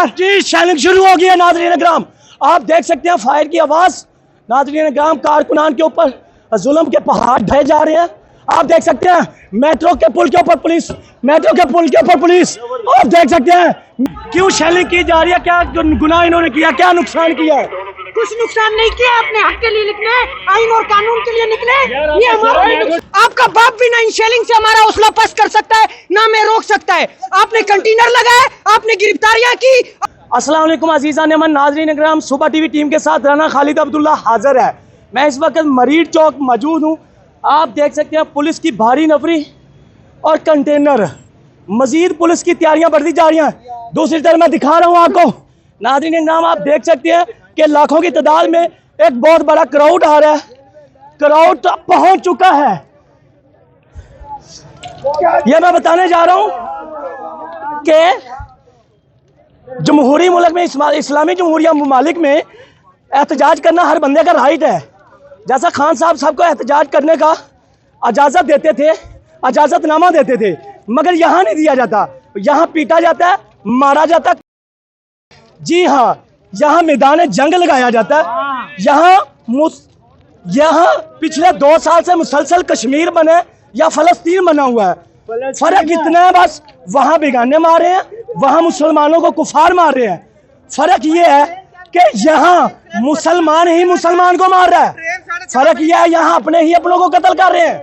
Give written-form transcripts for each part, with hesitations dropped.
जी शैलिंग शुरू हो गई है नाज़रीन ग्राम। आप देख सकते हैं फायर की आवाज़। नाज़रीन ग्राम कारकुनान के ऊपर जुल्म के पहाड़ ढहे जा रहे हैं। आप देख सकते हैं मेट्रो के पुल के ऊपर पुलिस, मेट्रो के पुल के ऊपर पुलिस। आप देख सकते हैं क्यों शैलिंग की जा रही है, क्या गुनाह इन्होंने किया, क्या नुकसान किया है। कुछ नुकसान नहीं किया, अपने हक के लिए निकले, आइन और कानून के लिए निकले। ये हमारा आपका बाप भी ना इन शेलिंग से हमारा हौसला पस्त कर सकता है, ना मैं रोक सकता है। आपने कंटेनर लगाए, आपने गिरफ्तारियां की। अस्सलाम वालेकुम अजीज़ा नेमन नाज़रीन इकराम, सुबह टीवी टीम के साथ राना खालिद अब्दुल्ला हाजिर है। मैं इस वक्त मरीड चौक मौजूद हूँ। आप देख सकते हैं पुलिस की भारी नफरी और कंटेनर, मजीद पुलिस की तैयारियां बढ़ती जा रही हैं। दूसरी तरफ मैं दिखा रहा हूँ आपको नाज़रीन इकराम, आप देख सकते हैं कि लाखों की तादाद में एक बहुत बड़ा क्राउड आ रहा है। क्राउड तो पहुंच चुका है। यह मैं बताने जा रहा हूं कि जमहूरी मुल्क में, इस्लामी जमहूरिया ममालिक में एहतजाज करना हर बंदे का राइट है। जैसा खान साहब सबको एहतजाज करने का इजाज़त देते थे, इजाज़तनामा देते थे, मगर यहाँ नहीं दिया जाता। यहाँ पीटा जाता है, मारा जाता है। जी हाँ, यहाँ मैदान जंग लगाया जाता है। यहाँ पिछले 2 साल से मुसलसल कश्मीर बने या फलस्तीन बना हुआ है। फर्क इतना है बस, वहाँ बेगाने मार रहे हैं, वहाँ मुसलमानों को कुफार मार रहे हैं। फर्क ये है कि यहाँ मुसलमान ही मुसलमान को मार रहा है। फर्क ये है यहाँ अपने ही अपनों को कत्ल कर रहे हैं।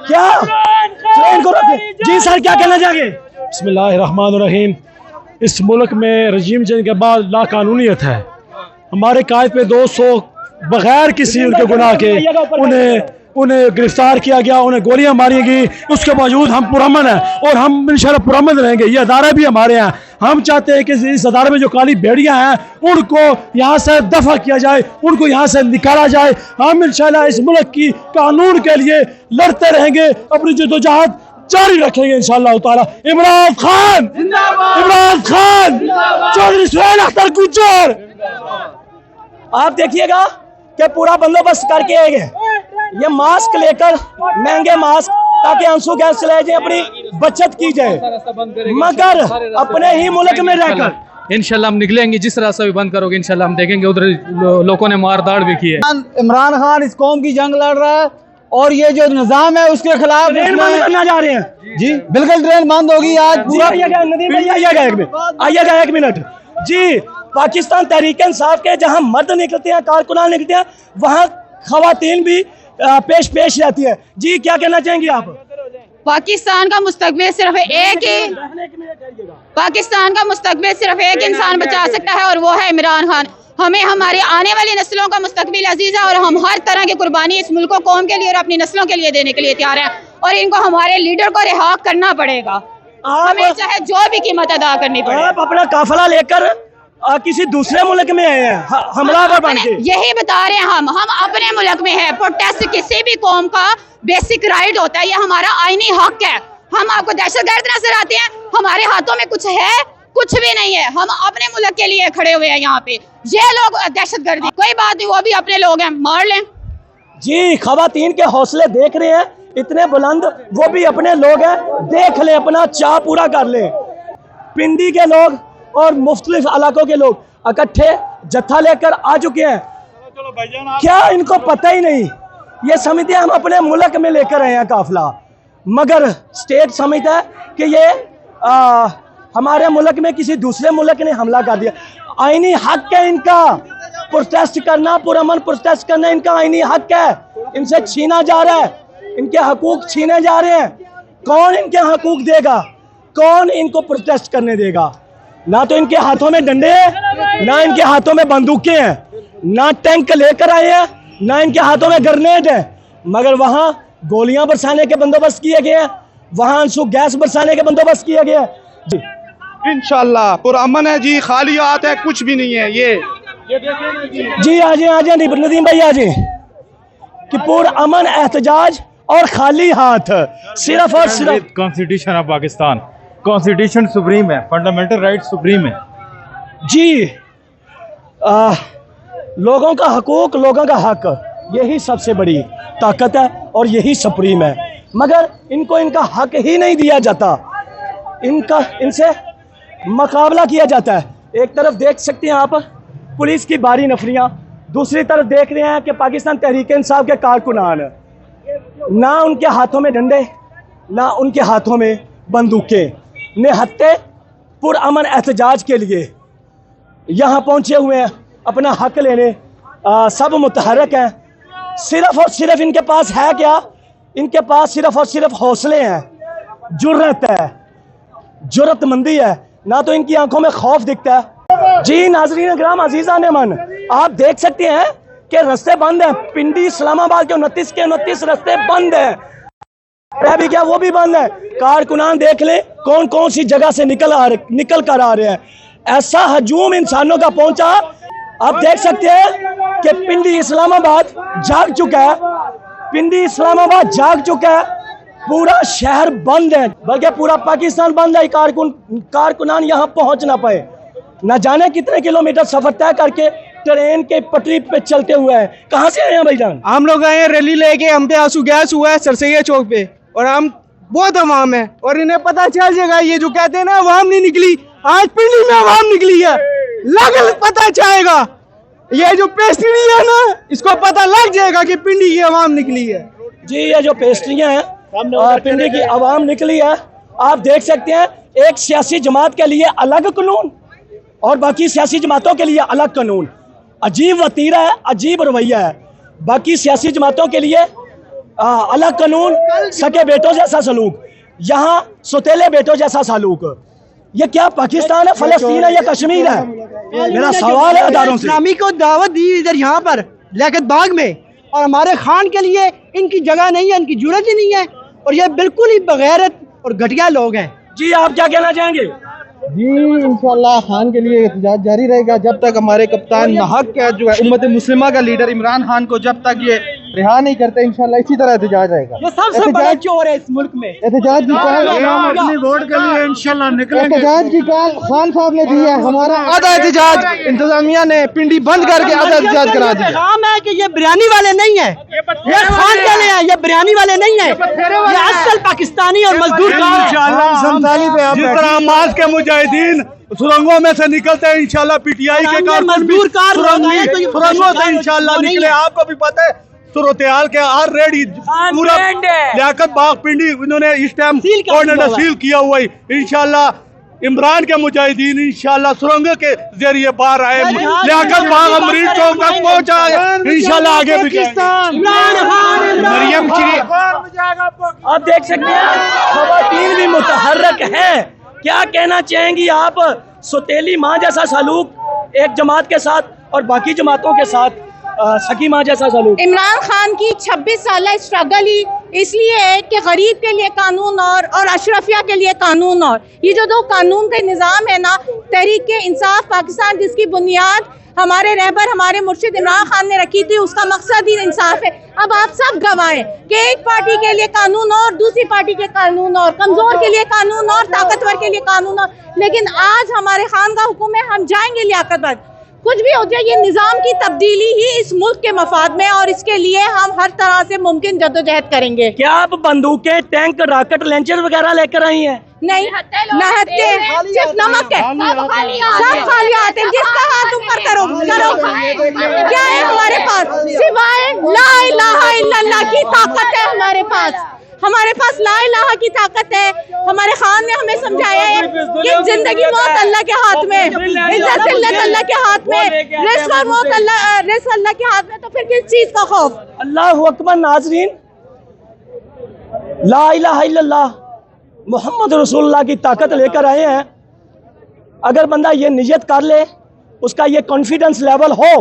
क्या ट्रेन को रोके? जी सर, क्या कहना चाहेंगे? बिस्मिल्लाहिर्रहमानिर्रहीम। इस मुल्क में रजीम चेंज के बाद लाकानूनियत है। हमारे कायद पे 200 बगैर किसी उनके गुनाह के उन्हें गिरफ्तार किया गया, उन्हें गोलियां मारी गई। उसके बावजूद हम पुरअमन हैं और हम इंशाल्लाह पुरअमन रहेंगे। ये अदारा भी हमारे हैं। हम चाहते हैं कि इस अदारे में जो काली भेड़ियां हैं उनको यहाँ से दफा किया जाए, उनको यहाँ से निकाला जाए। हम इंशाल्लाह इस मुल्क की कानून के लिए लड़ते रहेंगे, अपनी जद्दोजहद जारी रखेंगे इंशाअल्लाह ताला। इमरान खान, इमरान खान, चौधरी सुहेल अख्तर गुज्जर। आप देखिएगा कि पूरा बंदोबस्त करके आएंगे। ये मास्क लेकर, महंगे मास्क, ताकि आंसू गैस चलाए जाए, अपनी बचत की जाए, मगर अपने ही मुल्क में रहकर इंशाल्लाह हम निकलेंगे। जिस रास्ता भी बंद करोगे इंशाल्लाह हम देखेंगे। उधर लोगों ने मारदाड़ भी की है। इमरान खान इस कौम की जंग लड़ रहा है और ये जो निजाम है उसके खिलाफ ट्रेन बंद करना जा रहे हैं। जी बिल्कुल, ट्रेन बंद होगी आज पूरा। आइएगा एक मिनट जी। पाकिस्तान तहरीक इंसाफ के जहां मर्द निकलते हैं, कारकुनान निकलते हैं, वहां खवातीन भी पेश रहती है। जी क्या कहना चाहेंगी आप? पाकिस्तान का मुस्तकबिल सिर्फ एक ही, पाकिस्तान का मुस्तकबिल सिर्फ एक इंसान बचा सकता है और वो है इमरान खान। हमें हमारे आने वाली नस्लों का मुस्तकबिल अजीज है और हम हर तरह की कुर्बानी इस मुल्क को, कौम के लिए और अपनी नस्लों के लिए देने के लिए तैयार हैं और इनको हमारे लीडर को रिहा करना पड़ेगा। हमें चाहे जो भी कीमत अदा करनी पड़े। आप अपना काफिला लेकर किसी दूसरे मुल्क में आए हैं, हमलावर बन के। यही बता रहे हैं हम अपने मुल्क में है। प्रोटेस्ट किसी भी कौम का बेसिक राइट होता है, ये हमारा आईनी हक है। हम आपको दहशतगर्द नजर आते हैं, हमारे हाथों में कुछ है? कुछ भी नहीं है। हम अपने मुल्क के लिए खड़े हुए हैं यहाँ पे। ये लोग दहशतगर्दी, कोई बात नहीं, वो भी अपने लोग हैं, मार लें। जी खवातीन के हौसले देख रहे हैं इतने बुलंद, वो भी अपने लोग हैं, देख ले, अपना चाह पूरा कर ले। पिंडी के लोग और मुख्तलिफ इलाकों के लोग इकट्ठे जत्था लेकर आ चुके हैं। क्या इनको पता ही नहीं? ये समझते हैं हम अपने मुल्क में लेकर आए हैं काफिला, मगर स्टेट समझता है कि ये हमारे मुल्क में किसी दूसरे मुल्क ने हमला कर दिया। आईनी हक है इनका प्रोटेस्ट करना, पुरअमन प्रोटेस्ट करना इनका आईनी हक है। इनसे छीना जा रहा है, इनके हकूक छीने जा रहे हैं। कौन इनके हकूक देगा? कौन इनको प्रोटेस्ट करने देगा? ना तो इनके हाथों में डंडे हैं, ना इनके हाथों में बंदूकें हैं, ना टैंक लेकर आए हैं, ना इनके हाथों में ग्रेनेड है, मगर वहां गोलियां बरसाने के बंदोबस्त किए गए हैं, वहां आंसू गैस बरसाने के बंदोबस्त किए गए हैं। जी इंशाल्लाह पुरअमन है जी, खाली हाथ है, कुछ भी नहीं है। ये जी आ जाए नदीम भाई, आ जाए कि पुरअमन एहतजाज और खाली हाथ, सिर्फ और सिर्फ constitution of Pakistan, constitution supreme है, फंडामेंटल राइट सुप्रीम है जी। लोगों का हकूक, लोगों का हक, यही सबसे बड़ी ताकत है और यही सुप्रीम है, मगर इनको इनका हक ही नहीं दिया जाता। इनसे मुकाबला किया जाता है। एक तरफ देख सकते हैं आप पुलिस की बारी नफरियां, दूसरी तरफ देख रहे हैं कि पाकिस्तान तहरीक इंसाफ के कारकुनान, ना उनके हाथों में डंडे ना उनके हाथों में बंदूकें, निहत्ते पुरअमन एहतजाज के लिए यहाँ पहुँचे हुए हैं अपना हक लेने। सब मुतहरक हैं। सिर्फ और सिर्फ इनके पास है क्या? इनके पास सिर्फ और सिर्फ हौसले हैं, जुर्रत है, जुर्रतमंदी है, ना तो इनकी आंखों में खौफ दिखता है। जी नाजरीन अकराम अजीज़ान मन, आप देख सकते हैं कि रास्ते बंद हैं। पिंडी इस्लामाबाद के 29 के 29 रास्ते बंद हैं, भी क्या वो भी बंद है। कारकुनान देख ले कौन कौन सी जगह से निकल कर आ रहे हैं। ऐसा हजूम इंसानों का पहुंचा, आप देख सकते हैं कि पिंडी इस्लामाबाद जाग चुका है, पिंडी इस्लामाबाद जाग चुका है। पूरा शहर बंद है, बल्कि पूरा पाकिस्तान बंद है। कारकुनान यहाँ पहुंच ना पाए, न जाने कितने किलोमीटर सफर तय करके ट्रेन के पटरी पे चलते हुए हैं। कहाँ से आए हैं भाईजान? हम लोग आए हैं रैली लेके, हम पे आंसू गैस हुआ है सरसैया चौक पे, और हम बहुत अवाम है, और इन्हें पता चल जाएगा। ये जो कहते हैं ना अवाम नहीं निकली, आज पिंडी में अवाम निकली है, पता चलेगा। ये जो पेस्ट्री है ना, इसको पता लग जाएगा कि पिंडी की अवाम निकली है। जी ये जो पेस्ट्रियां हैं पिंडी की अवाम निकली है। आप देख सकते हैं एक सियासी जमात के लिए अलग कानून और बाकी सियासी जमातों के लिए अलग कानून। अजीब वतीरा है, अजीब रवैया है। बाकी सियासी जमातों के लिए अलग कानून, सके बेटों जैसा सलूक, यहाँ सुतेले बेटों जैसा सलूक। ये क्या पाकिस्तान है, फलस्तीन है या कश्मीर है? मेरा सवाल है अदारों से। इस्लामी को दावत दी इधर यहाँ पर लियाकत बाग में, और हमारे खान के लिए इनकी जगह नहीं है, इनकी जरूरत ही नहीं है, और ये बिल्कुल ही बगैरत और घटिया लोग हैं। जी आप क्या कहना चाहेंगे? जी इंशाल्लाह खान के लिए एहतजाज जारी रहेगा जब तक हमारे कप्तान नाहक का जो है उम्मत मुस्लिमा का लीडर इमरान खान को जब तक ये रिहा नहीं करते, इंशाल्लाह इसी तरह एहतजाज रहेगा। ये सबसे बड़ा चोर है इस मुल्क में। एहतजाज की कॉल अपनी वोट के लिए इंशाल्लाह निकलेंगे। एहतजाज की कॉल खान साहब ने दी है। हमारा आधा एहतजाज इंतजामिया ने पिंडी बंद करके आधा एहतजाज करा दिया। काम है कि ये बिरयानी वाले नहीं है, ये खान वाले हैं, ये बिरयानी वाले नहीं है, ये असल पाकिस्तानी और मजदूर जिस तरह हमास के मुजाहिदीन सुरंगों में से निकलते हैं, इंशाल्लाह पीटीआई के मजदूर कार सुरंगों से इंशाल्लाह निकले। आपको भी पता है सूरत-ए-हाल के हर रेडी पूरा लियाकत बाग पिंडी इन्होंने इस टाइम सील किया हुआ है। इंशाल्लाह इमरान के मुजाहिदीन इंशाल्लाह सुरंग के जरिए बाहर आए, लियाकत बाग अमरीन चौक तक पहुंचा, इंशाल्लाह आगे भी मरियम श्री आप देख सकते हैं खवातीन भी मुतहर्रक हैं। क्या कहना चाहेंगी आप? सुतेली माँ जैसा सलूक एक जमात के साथ और बाकी जमातों के साथ सकी माँ जैसा सलूक। इमरान खान की 26 साल स्ट्रगल ही इसलिए है कि गरीब के लिए कानून और अशरफिया के लिए कानून, और ये जो दो कानून के निज़ाम है ना, तहरीक इंसाफ पाकिस्तान जिसकी बुनियाद हमारे रहबर हमारे मुर्शिद इमरान खान ने रखी थी, उसका मकसद ही इंसाफ है। अब आप सब गवाएं कि एक पार्टी के लिए कानून और दूसरी पार्टी के कानून और, कमजोर के लिए कानून और ताकतवर के लिए कानून और, लेकिन आज हमारे खान का हुक्म है हम जाएंगे लियाकत बाग। कुछ भी हो जाए ये निज़ाम की तब्दीली ही इस मुल्क के मफाद में, और इसके लिए हम हर तरह से मुमकिन जद्दोजहद करेंगे। क्या आप बंदूकें, टैंक, रॉकेट लॉन्चर वगैरह लेकर आई हैं? नहीं, नहत्ते सिर्फ नमक है, सब खाली आते हैं। जिसका हाथ ऊपर करो क्या है हमारे पास सिवाय ला इलाहा इल्लल्लाह की ताकत है हमारे पास ला इलाहा की ताकत है। हमारे खान ने हमें समझाया है कि जिंदगी मौत अल्लाह के हाथ में, इज्जत जिल्लत अल्लाह के हाथ में, रिस्क और मौत रिस्क अल्लाह के हाथ में, तो फिर किस चीज का खौफ? अल्लाहु अकबर। नाजरीन, ला इलाहा इल्लल्लाह मोहम्मद रसूलुल्लाह की ताकत लेकर आए हैं। अगर बंदा ये नियत कर ले, उसका ये कॉन्फिडेंस लेवल हो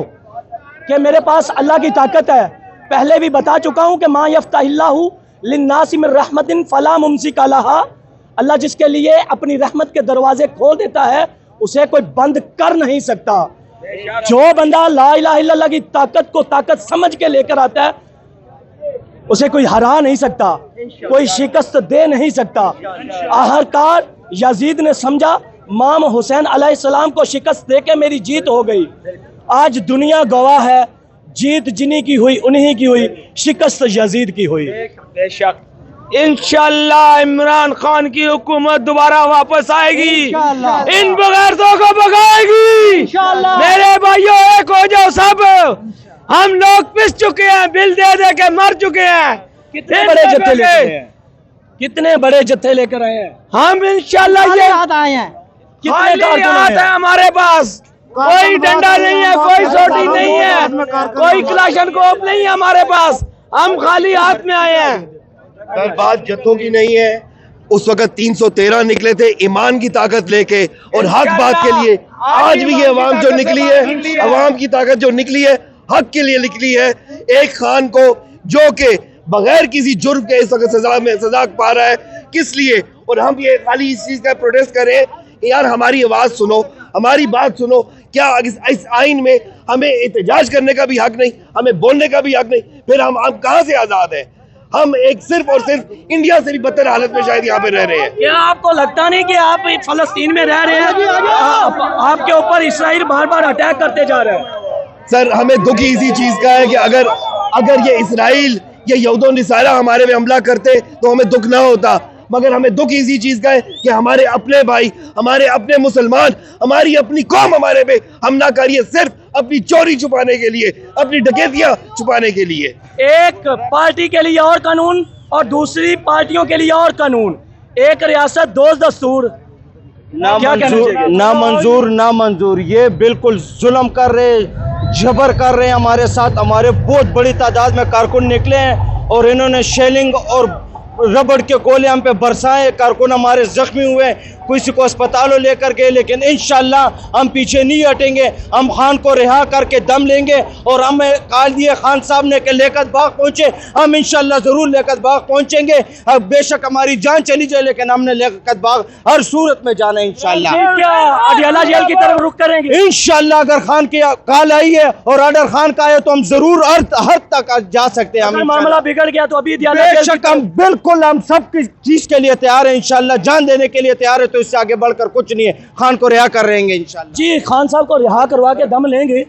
कि मेरे पास अल्लाह की ताकत है। पहले भी बता चुका हूँ कि मा यफ्ताहिल्लाहु लिन्नासि मिन रहमतिन फला मुमसिका लहा, अल्लाह जिसके लिए अपनी रहमत के दरवाजे खोल देता है उसे कोई बंद कर नहीं सकता। जो बंदा ला इलाहा इल्लल्लाह की ताकत को ताकत समझ के लेकर आता है उसे कोई हरा नहीं सकता, कोई शिकस्त दे नहीं सकता। आखिरकार यजीद ने समझा इमाम हुसैन अलैहिस्सलाम को शिकस्त दे के मेरी जीत हो गई। आज दुनिया गवाह है, जीत जिन्हीं की हुई उन्हीं की हुई, शिकस्त यजीद की हुई। बेशक इंशाल्लाह इमरान खान की हुकूमत दोबारा वापस आएगी, इन बगैरतों को भगाएगी। मेरे भाइयों एक हो जाओ सब, हम लोग पिस चुके हैं, बिल दे दे के मर चुके हैं। कितने बड़े जत्थे लेकर आए हैं? कितने बड़े जत्थे लेकर आए हैं? हम इंशाल्लाह ये आए हैं। कितने कारकुन हाथ आए है हैं? हमारे पास, कोई डंडा नहीं है, कोई सोटी नहीं है, कोई क्लाशन कोप नहीं है हमारे पास, हम खाली हाथ में आए हैं। सर बात जत्थों की नहीं है, उस वक्त 313 निकले थे ईमान की ताकत लेके और हक बात के लिए। आज भी ये अवाम जो निकली है, अवाम की ताकत जो निकली है, हक के लिए निकली है। एक खान को जो कि बगैर किसी जुर्म के इस वक्त सजा पा रहा है, किस लिए? और हम ये खाली इस चीज का प्रोटेस्ट करें, यार हमारी आवाज सुनो, हमारी बात सुनो। क्या इस आइन में हमें एहतजाज करने का भी हक नहीं, हमें बोलने का भी हक नहीं, फिर हम कहाँ से आजाद हैं? हम एक सिर्फ और सिर्फ इंडिया से भी बदतर हालत में शायद यहाँ पे रह रहे हैं। क्या आपको लगता नहीं कि आप फलस्तीन में रह रहे हैं? आपके ऊपर इसराइल बार बार अटैक करते जा रहे हैं। सर हमें दुख इसी चीज का है कि अगर ये इसराइल, ये यहूदो निसारा हमारे में हमला करते तो हमें दुख ना होता, मगर हमें दुख इसी चीज का है कि हमारे अपने भाई, हमारे अपने मुसलमान, हमारी अपनी कौम हमारे पे हमला कर रही है, सिर्फ अपनी चोरी छुपाने के लिए, अपनी डकैतियां छुपाने के लिए। एक पार्टी के लिए और कानून और दूसरी पार्टियों के लिए और कानून, एक रियासत दो दस्तूर। ना मंजूर ना मंजूर। ये बिल्कुल जुल्म कर रहे, जबर कर रहे हैं हमारे साथ। हमारे बहुत बड़ी तादाद में कारकुन निकले हैं और इन्होंने शेलिंग और रबड़ के गोले हम पे बरसाए। कारकुन हमारे जख्मी हुए, किसी को अस्पतालों लेकर गए, लेकिन इंशाल्लाह हम पीछे नहीं हटेंगे। हम खान को रिहा करके दम लेंगे और हमें कहा दिए खान साहब ने कि लियाकत बाग पहुंचे, हम इंशाल्लाह जरूर लियाकत बाग पहुंचेंगे। अब बेशक हमारी जान चली जाए, लेकिन हमने लियाकत बाग हर सूरत में जाना है इंशाल्लाह। क्या अडियाला जेल की तरफ रुख करेंगे? इंशाल्लाह अगर खान की कॉल आई है और ऑर्डर खान का है तो हम जरूर हर तक जा सकते हैं। अगर मामला बिगड़ गया तो अभी अडियाला जेल की बेशक हम बिल्कुल हम सब चीज के लिए तैयार हैं इंशाल्लाह, जान देने के लिए तैयार है, तो इससे आगे बढ़कर कुछ नहीं है। खान को रिहा कर रहेंगे इंशाल्लाह। जी, खान साहब को रिहा करवा के दम लेंगे।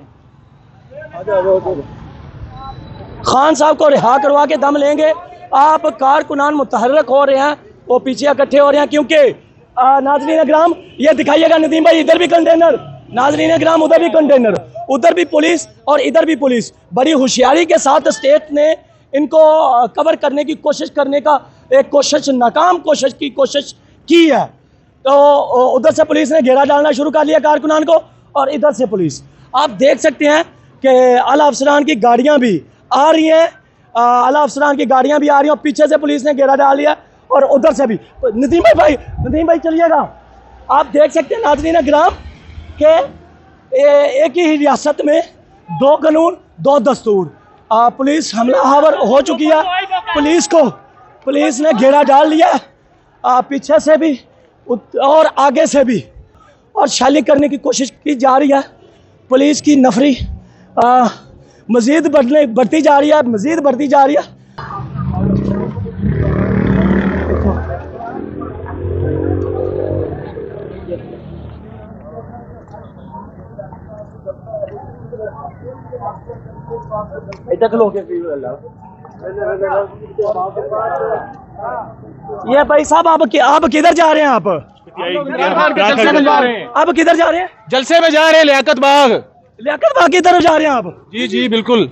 खान साहब को रिहा करवा के दम लेंगे। आप कारकुनान मुतहर्रक हो रहे हैं, वो पीछे इकट्ठे हो रहे हैं, क्योंकि नाज़रीन ग्राम ये दिखाइएगा नदीम भाई, इधर भी कंटेनर, नाज़रीन ग्राम उधर भी कंटेनर, उधर भी पुलिस और इधर भी पुलिस। बड़ी होशियारी के साथ स्टेट ने इनको कवर करने की कोशिश करने का एक नाकाम कोशिश की है। तो उधर से पुलिस ने घेरा डालना शुरू कर लिया कारकुनान को, और इधर से पुलिस, आप देख सकते हैं कि आला अफसरान की गाड़ियां भी आ रही हैं, आला अफसरान की गाड़ियां भी आ रही हैं, और पीछे से पुलिस ने घेरा डाल लिया, और उधर से भी। नदीम भाई चलिएगा। आप देख सकते हैं नाज़रीन ग्राम के एक ही रियासत में दो कानून दो दस्तूर। पुलिस हमलावर हो चुकी है, पुलिस ने घेरा डाल लिया, पीछे से भी और आगे से भी, और शैली करने की कोशिश की जा रही है। पुलिस की नफरी मज़ीद बढ़ती जा रही है। ये भाई साहब आप किधर जा रहे हैं? आप किधर जा रहे हैं? जलसे में जा रहे हैं लियाकत बाग की तरफ जा रहे हैं आप? जी बिल्कुल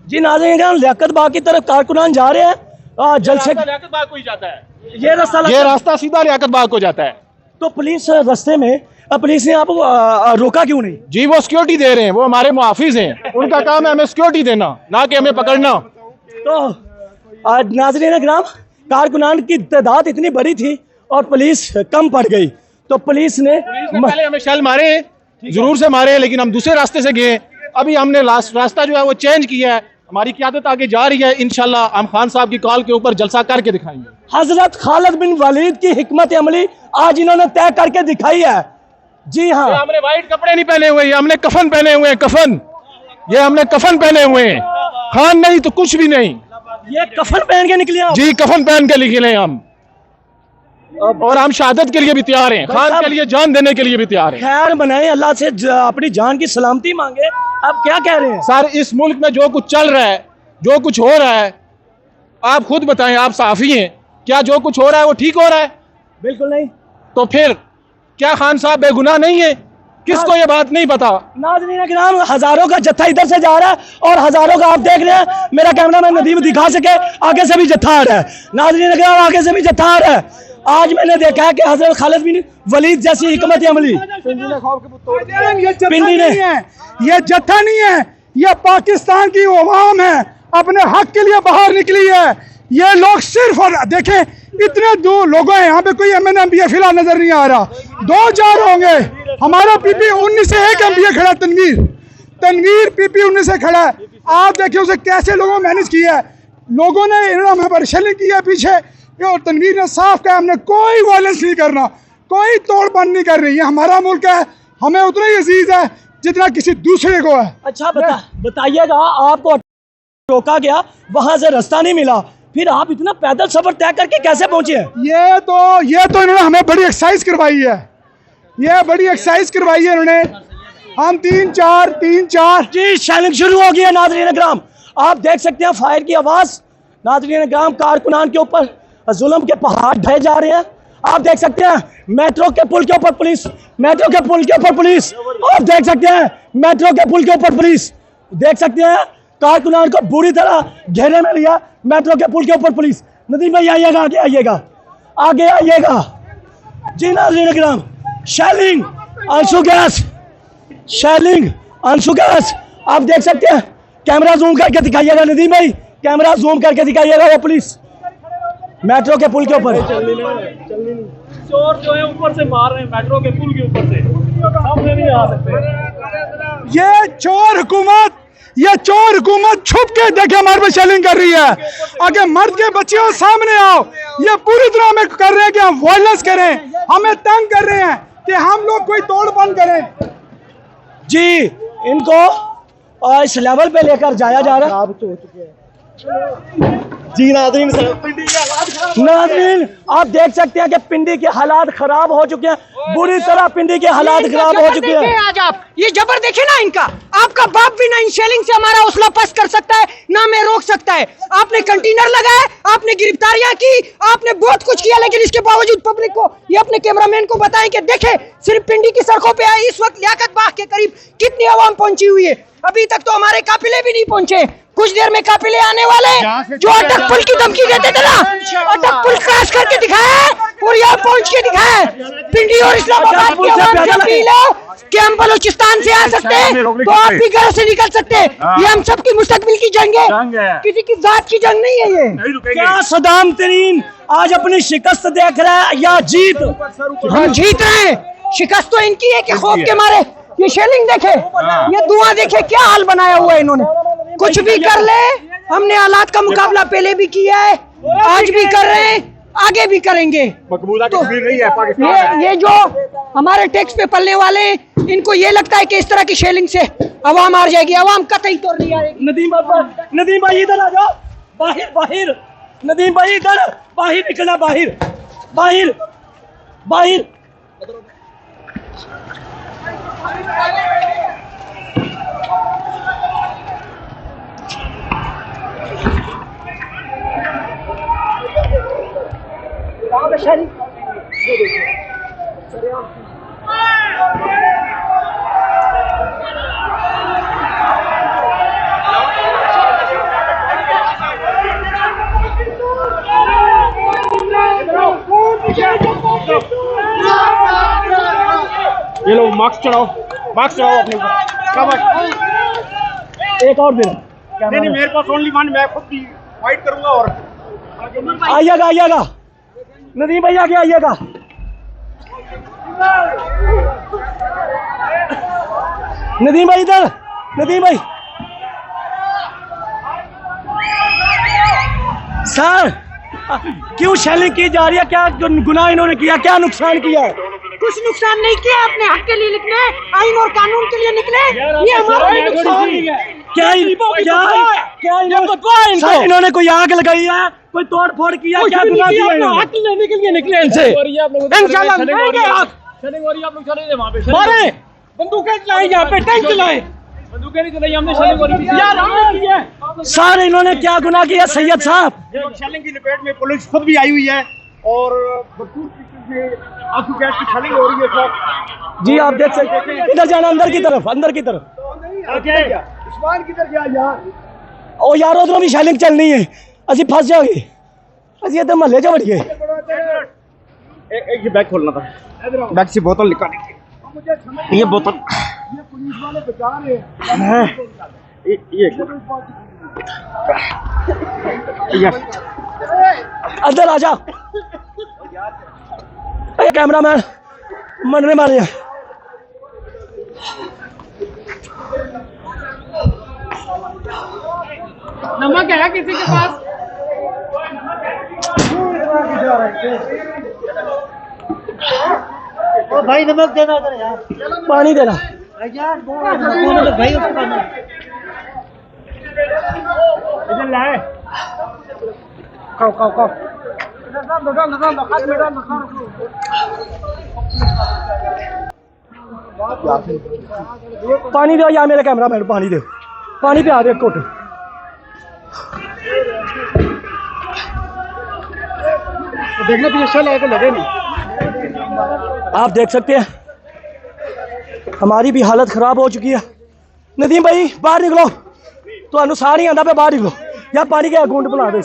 जी नाज़रीन, लियाकत बाग की तरफ कारकुनान जा रहे हैं। जलसे लियाकत बाग को ही जाता है, ये रास्ता सीधा लियाकत बाग को जाता है। तो पुलिस रास्ते में, पुलिस ने आपको रोका क्यों नहीं? जी वो सिक्योरिटी दे रहे हैं, वो हमारे मुहाफिज हैं, उनका काम है हमें सिक्योरिटी देना, ना कि हमें पकड़ना। तो नाज़रीन ग्राम, कारकुनान की तादाद इतनी बड़ी थी और पुलिस कम पड़ गई, तो पुलिस ने पहले हमें शेल मारे हैं, जरूर से मारे हैं, लेकिन हम दूसरे रास्ते से गए। अभी हमने रास्ता जो है वो चेंज किया है, हमारी क़यादत आगे जा रही है। इंशाल्लाह हम खान साहब की कॉल के ऊपर जलसा करके दिखाएंगे। हजरत खालिद बिन वलीद की हिकमत अमली आज इन्होंने तय करके दिखाई है। जी हाँ, हमने वाइट कपड़े नहीं पहने हुए, हमने कफन पहने हुए हैं, कफन, ये हमने कफन पहने हुए हैं। खान नहीं तो कुछ भी नहीं, ये कफन पहन के निकले आप? जी कफन पहन के निकले हम, और हम शहादत के लिए भी तैयार हैं, खान के लिए जान देने के लिए भी तैयार हैं। खैर बनाए, अल्लाह से अपनी जान की सलामती मांगे। आप क्या कह रहे हैं? सर इस मुल्क में जो कुछ चल रहा है, जो कुछ हो रहा है, आप खुद बताएं, आप सहाफ़ी हैं, क्या जो कुछ हो रहा है वो ठीक हो रहा है? बिल्कुल नहीं। तो फिर क्या खान साहब बेगुनाह नहीं है? किसको ये बात नहीं पता? नाज़रीन किराम, हजारों का जत्था इधर से जा रहा है और हजारों का आप देख रहे हैं। मेरा कैमरामैन नदीम दिखा सके, आगे से भी जत्था आ रहा है। नाज़रीन किराम, आगे से भी जत्था आ रहा है। आज मैंने देखा है कि हजरत खालिद बिन वलीद जैसी हिकमत अमली पिंडी ने, ये जत्था नहीं है, ये पाकिस्तान की अवाम है, अपने हक के लिए बाहर निकली है। ये लोग सिर्फ, और देखें इतने दो लोगों हैं यहाँ पे, कोई MNMBA फिलहाल नजर नहीं आ रहा, 2-4 होंगे। हमारा PP 19 से 1 MBA खड़ा, तनवीर PP 19 से खड़ा है। आप देखिए उसे कैसे लोगों ने मैनेज किया है। लोगों ने इन्होंने पर शेलिंग की है पीछे, और तनवीर ने साफ कहा हमने कोई वायलेंस नहीं करना, कोई तोड़पन नहीं कर रही है। हमारा मुल्क है, हमें उतना ही अजीज है जितना किसी दूसरे को है। अच्छा बताइएगा, आपको रोका गया, वहां से रास्ता नहीं मिला, फिर आप इतना पैदल सफर तय करके कैसे पहुंचे? ये तो इन्होंने हमें बड़ी एक्सरसाइज करवाई है, ये बड़ी एक्सरसाइज करवाई है इन्होंने। हम 3-4 जी शेलिंग शुरू हो गई है। नाज़रीन ग्राम, आप देख सकते हैं फायर की आवाज। नाज़रीन ग्राम, कारकुनान के ऊपर जुल्म के पहाड़ ढहे जा रहे हैं। आप देख सकते हैं मेट्रो के पुल के ऊपर पुलिस, मेट्रो के पुल के ऊपर पुलिस। आप देख सकते हैं मेट्रो के पुल के ऊपर पुलिस। देख सकते हैं कारकुनान को बुरी तरह घेरे में लिया, मेट्रो के पुल के ऊपर पुलिस। नदीम भाई आइएगा, आगे आइएगा, आगे आइएगा। जी नाज़रीन किराम, शेलिंग, आंसू गैस, शेलिंग, आंसू गैस। आप देख सकते हैं, कैमरा जूम करके दिखाइएगा नदीम भाई, कैमरा जूम करके दिखाइएगा वो पुलिस मेट्रो के पुल के ऊपर। चोर जो है ऊपर से मार रहे हैं, मेट्रो के पुल के ऊपर से, सामने नहीं आ सकते। ये चोर हुकूमत छुप के देखे हमारे पे शेलिंग कर रही है। अगर मर्द के बच्चे हो सामने आओ, ये पूरी तरह हमें कर रहे हैं कि हम वायलेंस करें, हमें तंग कर रहे हैं कि हम लोग कोई तोड़पन करें। जी इनको इस लेवल पे लेकर जाया जा रहा है। जी नाज़रीन आप देख सकते हैं कि पिंडी के हालात खराब हो चुके हैं, बुरी तरह पिंडी के हालात खराब हो चुके हैं। आज आप ये जबर देखे ना इनका, आपका बाप भी ना इन शेलिंग से हमारा हौसला पस्त कर सकता है, ना मैं रोक सकता है। आपने कंटेनर लगाए, आपने गिरफ्तारियां की, आपने बहुत कुछ किया, लेकिन इसके बावजूद पब्लिक को, ये अपने कैमरामैन को बताएं कि देखे सिर्फ पिंडी की सड़कों पे इस वक्त लियाकत बाग के करीब कितनी आवाम पहुंची हुई है। अभी तक तो हमारे काफिले भी नहीं पहुंचे, कुछ देर में काफिले आने वाले। जो अटक पुल की धमकी देते थे ना, अटक पुल क्रॉस करके दिखाया और यहाँ पहुंच के दिखाया। पिंडी और इस्लामाबाद की आवाम से अपील है कि हम बलूचिस्तान से आ सकते हैं तो आप भी घर से निकल सकते हैं। ये हम सबकी मुस्तकबिल की जंग है, किसी की जात की जंग नहीं है। ये क्या सदाम तरीन आज अपनी शिकस्त देख रहा है या जीत? हम जीत रहे हैं। शिकस्त तो इनकी है कि खौफ के मारे। ये शेलिंग देखे, ये धुआं देखे, क्या हाल बनाया हुआ है इन्होंने। कुछ भी कर ले, हमने हालात का मुकाबला पहले भी किया है, आज भी कर रहे हैं, आगे भी करेंगे। तो ये जो हमारे टैक्स पे पलने वाले, इनको ये लगता है कि इस तरह की शेलिंग से आवाम हार जाएगी। आवाम कतई तौर नहीं आएगी। नदीम भाई इधर आ जाओ, बाहर नदीम भाई इधर बाहर निकलना, बाहर। ये लो मार्क्स चढ़ाओ अपने ऊपर। एक और दिन नहीं मेरे पास ओनली वन, मैं खुद की फाइट करूंगा। और आइएगा नदीम भाई, आगे आइएगा। नदीम भाई इधर, नदीम भाई। सर क्यों शेलिंग की जा रही है? क्या गुनाह इन्होंने किया, क्या नुकसान किया है? कुछ नुकसान नहीं किया, अपने हक के लिए निकले, आइन और कानून के लिए निकले। ये हमारा नुकसान क्या इन्होंने कोई आग लगाई है, कोई तोड़ फोड़ किया, क्या गुनाह किया? हक लेने के लिए निकले इनसे। इंशाल्लाह मारे बंदूकें चलाएं, यहाँ पे टैंक चलाएं। सर इन्होंने क्या गुनाह किया सैयद साहब? शेलिंग की लपेट में पुलिस खुद भी आई हुई है और भरपूर तरीके से आंसू गैस की शेलिंग हो रही है सर। जी आप देख सकते हैं, इधर जाना अंदर की तरफ, अंदर की तरफ। उस्मान किधर गया यार? ओ यार उधरों भी शेलिंग चलनी है, असि फंस जाओगे, असि इधर महल्ले च वड़ गए। एक ये बैग खोलना था, बैग से बोतल निकाली, ये बोतल ये पुलिस वाले बचा रहे हैं। ये अंदर आ जा। कैमरामैन मरने वाले हैं। नमक है किसी के पास? ओ भाई नमक देना इधर यार, पानी देना यार तो भाई उसको करना इधर लाए, खाओ पानी दो यार, मेरे कैमरामैन पानी दो, पानी पे आ रहे कोट। देखना पीछे शल आए तो लगे नहीं। आप देख सकते हैं हमारी भी हालत खराब हो चुकी है। नदीम भाई बाहर निकलो, तो सारी आंदा पे बाहर निकलो यार, पानी के गुंड बुला दे।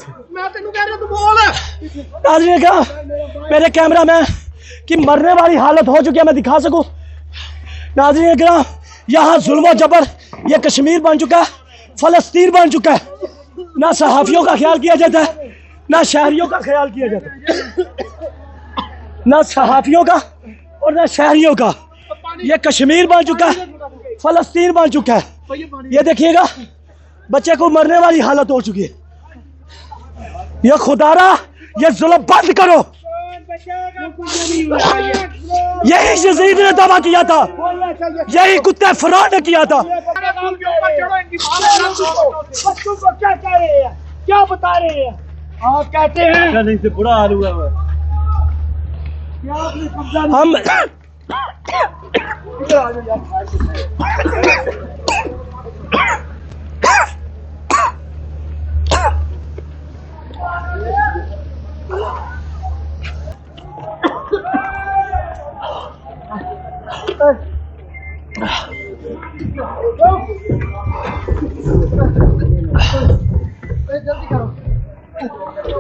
नाज़रीन का मेरे कैमरा में कि मरने वाली हालत हो चुकी है, मैं दिखा सकूं। नाज़रीन का यहाँ जुल्म जबर ये कश्मीर बन चुका है, फलस्तीन बन चुका है। ना सहाफियों का ख्याल किया जाता है, ना शहरियों का ख्याल किया जाता है, ना सहाफियों का और ना शहरियों का। ये कश्मीर बन चुका है, फलस्तीन बन चुका है। ये देखिएगा बच्चे को मरने वाली हालत हो चुकी है। ये खुदारा ये जुल्म बंद करो। यही यजीद ने दावा किया था, यही कुत्ते फरौन ने किया था। क्या बता रहे हैं आप? कहते हैं से बुरा हाल हुआ है। हम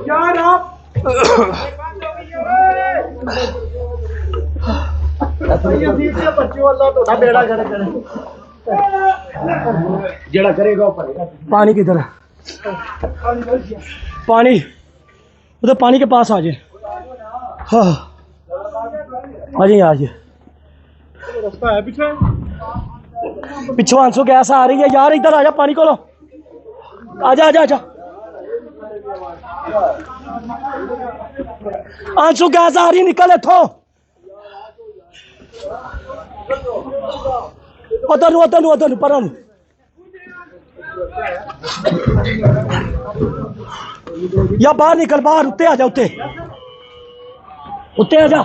यार आप जड़ा करेगा पानी किधर है? पानी उधर पानी के पास आ जाए। हाँ आ जाइए, आ जाइए। रास्ता है पीछे, पिछो आंसू गैस आ रही है यार, इधर आ जा, पानी को लो, आजा आजा आजा। आंसू गैस आ रही, निकल इथों। उधर पर या बाहर निकल, बाहर उत्ते आ जा, उत्ते आ जा।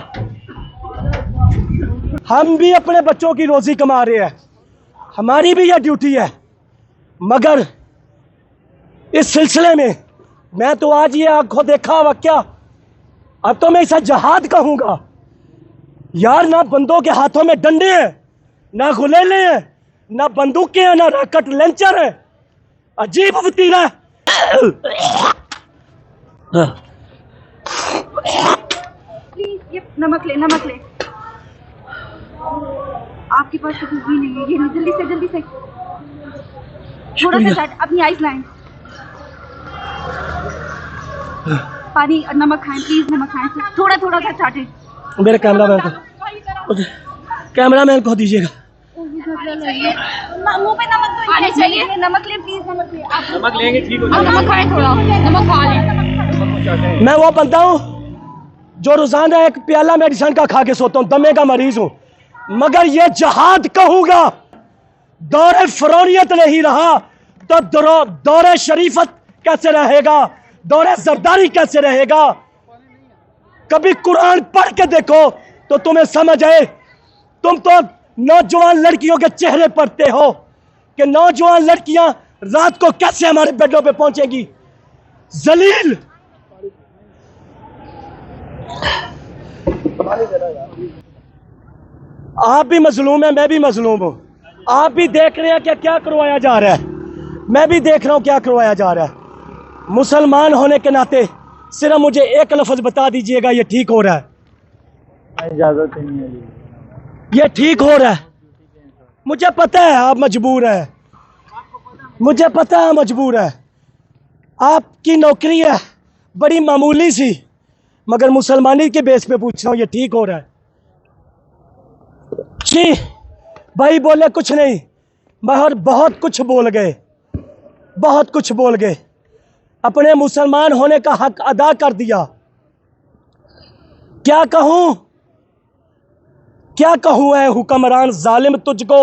हम भी अपने बच्चों की रोजी कमा रहे हैं, हमारी भी यह ड्यूटी है, मगर इस सिलसिले में मैं तो आज ये आंखों देखा वाकया, अब तो मैं इसे जहाद कहूंगा यार। ना बंदों के हाथों में डंडे हैं, ना गुलेले हैं, ना बंदूकें हैं, ना रॉकेट लॉन्चर है। अजीब वतीरा है। प्लीज ये नमक ले, नमक ले। आपके पास तो कुछ भी नहीं है, ये जल्दी से थोड़ा सा चाट, अपनी आइस लाइन। पानी और नमक खाएं प्लीज, नमक खाएं, थोड़ा सा चाटे। मेरे कैमरामैन को दीजिएगा। मुंह पे नमक तो आने चाहिए। नमक ले प्लीज, नमक ले। आप नमक लेंगे ठीक हो जाएगा। नमक खाएं, थोड़ा नमक खा लें। मैं वो बंदा हूँ जो रोजाना एक प्याला मेडिसिन का खा के सोता हूँ, दमे का मरीज हूँ, मगर ये जहाद कहूंगा। दौरे फरौनियत नहीं रहा तो दौरे शरीफत कैसे रहेगा, दौरे सरदारी कैसे रहेगा। कभी कुरान पढ़ के देखो तो तुम्हें समझ आए। तुम तो नौजवान लड़कियों के चेहरे पढ़ते हो, कि नौजवान लड़कियां रात को कैसे हमारे बेडों पे पहुंचेंगी। जलील आप भी मजलूम हैं, मैं भी मजलूम हूं। आप भी देख रहे हैं कि क्या करवाया जा रहा है, मैं भी देख रहा हूं क्या करवाया जा रहा है। मुसलमान होने के नाते सिर्फ मुझे एक लफ्ज बता दीजिएगा, ये ठीक हो रहा है? इजाजत नहीं है जी। ये ठीक हो रहा है? मुझे पता है आप मजबूर है, मुझे पता है मजबूर है, आपकी नौकरी है बड़ी मामूली सी, मगर मुसलमानी के बेस पे पूछ रहा हूं, ये ठीक हो रहा है? जी भाई बोले कुछ नहीं, मगर बहुत कुछ बोल गए, बहुत कुछ बोल गए, अपने मुसलमान होने का हक अदा कर दिया। क्या कहूं, क्या कहूं है हुक्मरान जालिम तुझको,